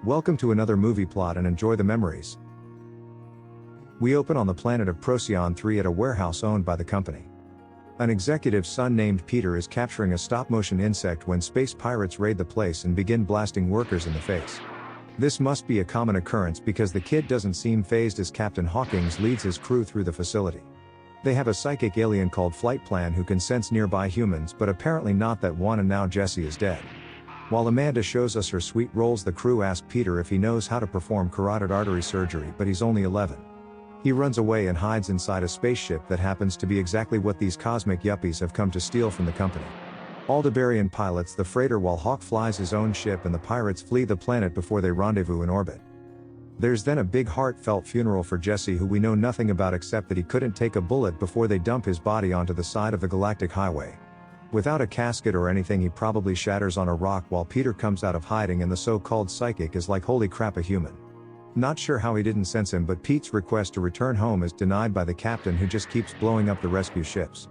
Welcome to another movie plot and enjoy the memories. We open on the planet of Procyon 3 at a warehouse owned by the company. An executive's son named Peter is capturing a stop-motion insect when space pirates raid the place and begin blasting workers in the face. This must be a common occurrence because the kid doesn't seem fazed as Captain Hawkins leads his crew through the facility. They have a psychic alien called Flightplan who can sense nearby humans, but apparently not that one, and now Jesse is dead. While Amanda shows us her sweet rolls, the crew ask Peter if he knows how to perform carotid artery surgery, but he's only 11. He runs away and hides inside a spaceship that happens to be exactly what these cosmic yuppies have come to steal from the company. Aldebarian pilots the freighter while Hawk flies his own ship, and the pirates flee the planet before they rendezvous in orbit. There's then a big heartfelt funeral for Jesse, who we know nothing about except that he couldn't take a bullet before they dump his body onto the side of the galactic highway. Without a casket or anything, he probably shatters on a rock while Peter comes out of hiding, and the so-called psychic is like, holy crap, a human. Not sure how he didn't sense him, but Pete's request to return home is denied by the captain, who just keeps blowing up the rescue ships.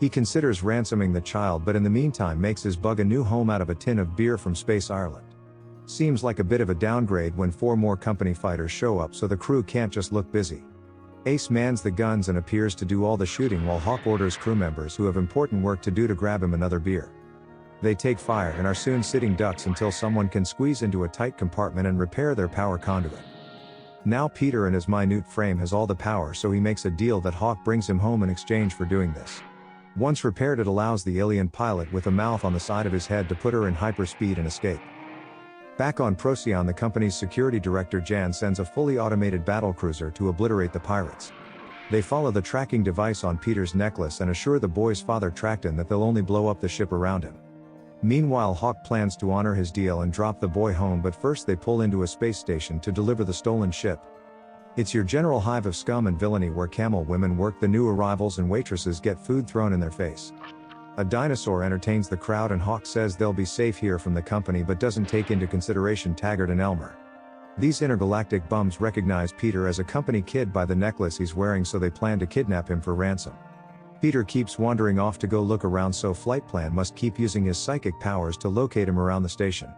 He considers ransoming the child, but in the meantime makes his bug a new home out of a tin of beer from Space Ireland. Seems like a bit of a downgrade when 4 more company fighters show up, so the crew can't just look busy. Ace mans the guns and appears to do all the shooting while Hawk orders crew members who have important work to do to grab him another beer. They take fire and are soon sitting ducks until someone can squeeze into a tight compartment and repair their power conduit. Now Peter in his minute frame has all the power, so he makes a deal that Hawk brings him home in exchange for doing this. Once repaired, it allows the alien pilot with a mouth on the side of his head to put her in hyperspeed and escape. Back on Procyon, the company's security director Jan sends a fully automated battlecruiser to obliterate the pirates. They follow the tracking device on Peter's necklace and assure the boy's father Tracton that they'll only blow up the ship around him. Meanwhile, Hawk plans to honor his deal and drop the boy home, but first they pull into a space station to deliver the stolen ship. It's your general hive of scum and villainy where camel women work the new arrivals and waitresses get food thrown in their face. A dinosaur entertains the crowd, and Hawk says they'll be safe here from the company but doesn't take into consideration Taggert and Elmer. These intergalactic bums recognize Peter as a company kid by the necklace he's wearing, so they plan to kidnap him for ransom. Peter keeps wandering off to go look around, so Flightplan must keep using his psychic powers to locate him around the station.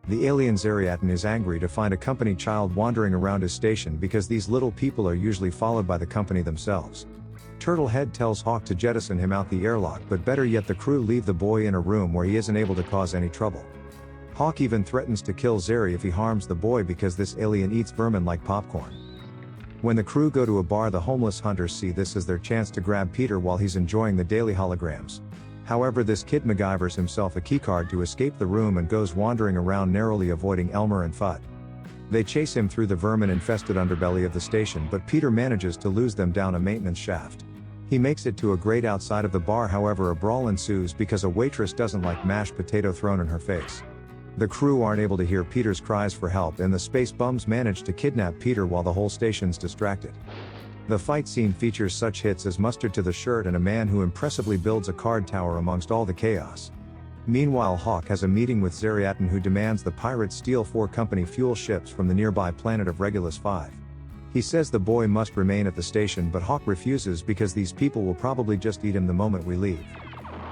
The alien Zariatin is angry to find a company child wandering around his station because these little people are usually followed by the company themselves. Turtlehead tells Hawk to jettison him out the airlock, but better yet, the crew leave the boy in a room where he isn't able to cause any trouble. Hawk even threatens to kill Zari if he harms the boy because this alien eats vermin like popcorn. When the crew go to a bar, the homeless hunters see this as their chance to grab Peter while he's enjoying the daily holograms. However, this kid MacGyvers himself a keycard to escape the room and goes wandering around, narrowly avoiding Elmer and Fudd. They chase him through the vermin-infested underbelly of the station, but Peter manages to lose them down a maintenance shaft. He makes it to a grate outside of the bar, however a brawl ensues because a waitress doesn't like mashed potato thrown in her face. The crew aren't able to hear Peter's cries for help, and the space bums manage to kidnap Peter while the whole station's distracted. The fight scene features such hits as Mustard to the Shirt and a man who impressively builds a card tower amongst all the chaos. Meanwhile, Hawk has a meeting with Zariatin, who demands the pirates steal 4 company fuel ships from the nearby planet of Regulus 5. He says the boy must remain at the station, but Hawk refuses because these people will probably just eat him the moment we leave.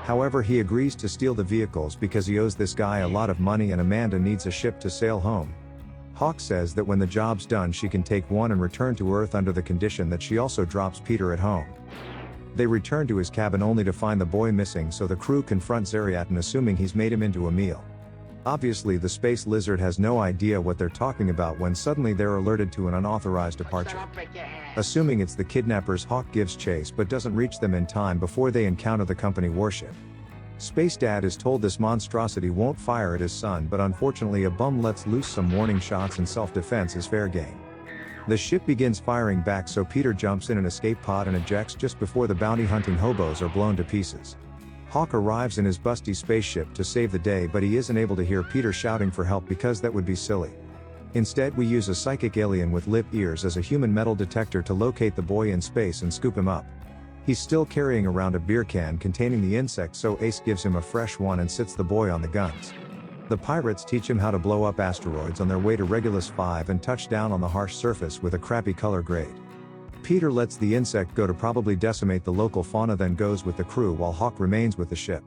However, he agrees to steal the vehicles because he owes this guy a lot of money and Amanda needs a ship to sail home. Hawk says that when the job's done she can take one and return to Earth under the condition that she also drops Peter at home. They return to his cabin only to find the boy missing, so the crew confront Zariatin, assuming he's made him into a meal. Obviously the space lizard has no idea what they're talking about when suddenly they're alerted to an unauthorized departure. Assuming it's the kidnappers, Hawk gives chase but doesn't reach them in time before they encounter the company warship. Space Dad is told this monstrosity won't fire at his son, but unfortunately a bum lets loose some warning shots and self-defense is fair game. The ship begins firing back, so Peter jumps in an escape pod and ejects just before the bounty hunting hobos are blown to pieces. Hawk arrives in his busty spaceship to save the day, but he isn't able to hear Peter shouting for help because that would be silly. Instead, we use a psychic alien with lip ears as a human metal detector to locate the boy in space and scoop him up. He's still carrying around a beer can containing the insect, so Ace gives him a fresh one and sits the boy on the guns. The pirates teach him how to blow up asteroids on their way to Regulus 5 and touch down on the harsh surface with a crappy color grade. Peter lets the insect go to probably decimate the local fauna, then goes with the crew while Hawk remains with the ship.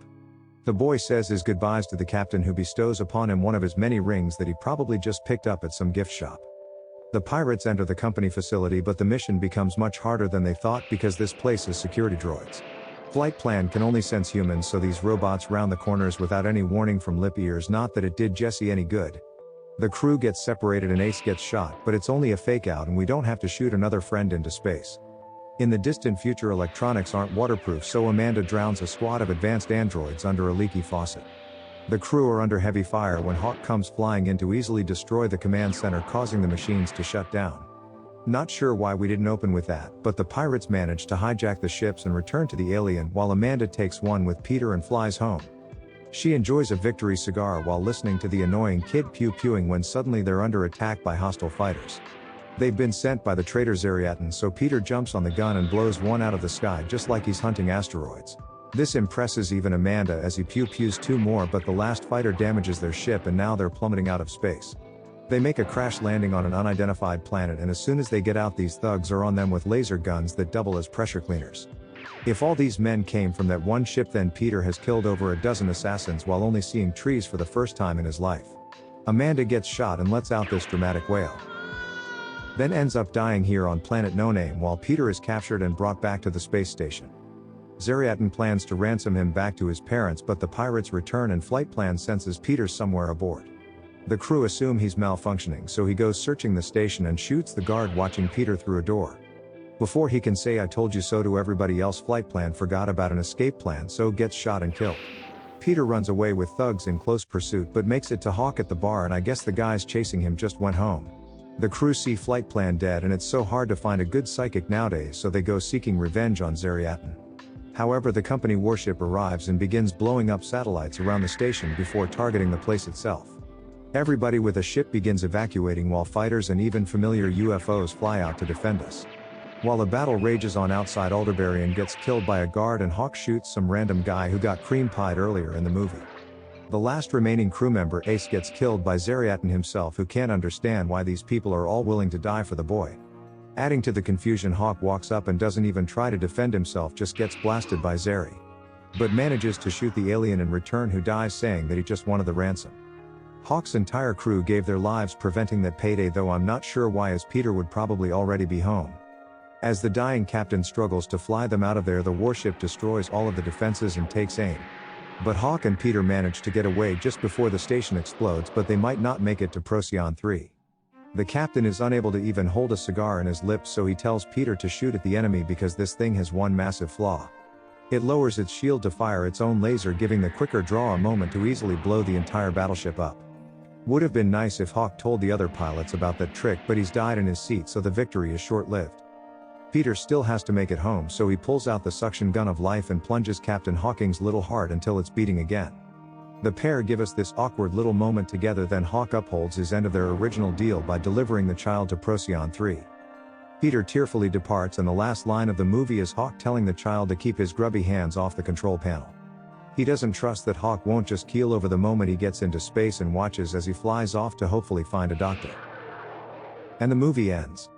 The boy says his goodbyes to the captain, who bestows upon him one of his many rings that he probably just picked up at some gift shop. The pirates enter the company facility, but the mission becomes much harder than they thought because this place has security droids. Flightplan can only sense humans, so these robots round the corners without any warning from lip ears. Not that it did Jesse any good. The crew gets separated and Ace gets shot, but it's only a fake out and we don't have to shoot another friend into space. In the distant future, electronics aren't waterproof, so Amanda drowns a squad of advanced androids under a leaky faucet. The crew are under heavy fire when Hawk comes flying in to easily destroy the command center, causing the machines to shut down. Not sure why we didn't open with that, but the pirates manage to hijack the ships and return to the alien while Amanda takes one with Peter and flies home. She enjoys a victory cigar while listening to the annoying kid pew-pewing when suddenly they're under attack by hostile fighters. They've been sent by the traitor Zariatin, so Peter jumps on the gun and blows one out of the sky just like he's hunting asteroids. This impresses even Amanda as he pew-pews two more, but the last fighter damages their ship and now they're plummeting out of space. They make a crash landing on an unidentified planet, and as soon as they get out, these thugs are on them with laser guns that double as pressure cleaners. If all these men came from that one ship, then Peter has killed over a dozen assassins while only seeing trees for the first time in his life. Amanda gets shot and lets out this dramatic wail. Then ends up dying here on planet No Name while Peter is captured and brought back to the space station. Zariatin plans to ransom him back to his parents, but the pirates return and Flightplan senses Peter somewhere aboard. The crew assume he's malfunctioning, so he goes searching the station and shoots the guard watching Peter through a door. Before he can say "I told you so" to everybody else, Flightplan forgot about an escape plan, so gets shot and killed. Peter runs away with thugs in close pursuit but makes it to Hawk at the bar, and I guess the guys chasing him just went home. The crew see Flightplan dead, and it's so hard to find a good psychic nowadays, so they go seeking revenge on Zariatin. However, the company warship arrives and begins blowing up satellites around the station before targeting the place itself. Everybody with a ship begins evacuating while fighters and even familiar UFOs fly out to defend us. While the battle rages on outside, Aldebarian gets killed by a guard and Hawk shoots some random guy who got cream-pied earlier in the movie. The last remaining crew member, Ace, gets killed by Zariatin himself, who can't understand why these people are all willing to die for the boy. Adding to the confusion, Hawk walks up and doesn't even try to defend himself, just gets blasted by Zari. But manages to shoot the alien in return, who dies saying that he just wanted the ransom. Hawk's entire crew gave their lives preventing that payday, though I'm not sure why, as Peter would probably already be home. As the dying captain struggles to fly them out of there, the warship destroys all of the defenses and takes aim. But Hawk and Peter manage to get away just before the station explodes, but they might not make it to Procyon 3. The captain is unable to even hold a cigar in his lips, so he tells Peter to shoot at the enemy because this thing has one massive flaw. It lowers its shield to fire its own laser, giving the quicker draw a moment to easily blow the entire battleship up. Would have been nice if Hawk told the other pilots about that trick, but he's died in his seat, so the victory is short-lived. Peter still has to make it home, so he pulls out the suction gun of life and plunges Captain Hawking's little heart until it's beating again. The pair give us this awkward little moment together, then Hawk upholds his end of their original deal by delivering the child to Procyon 3. Peter tearfully departs, and the last line of the movie is Hawk telling the child to keep his grubby hands off the control panel. He doesn't trust that Hawk won't just keel over the moment he gets into space, and watches as he flies off to hopefully find a doctor. And the movie ends.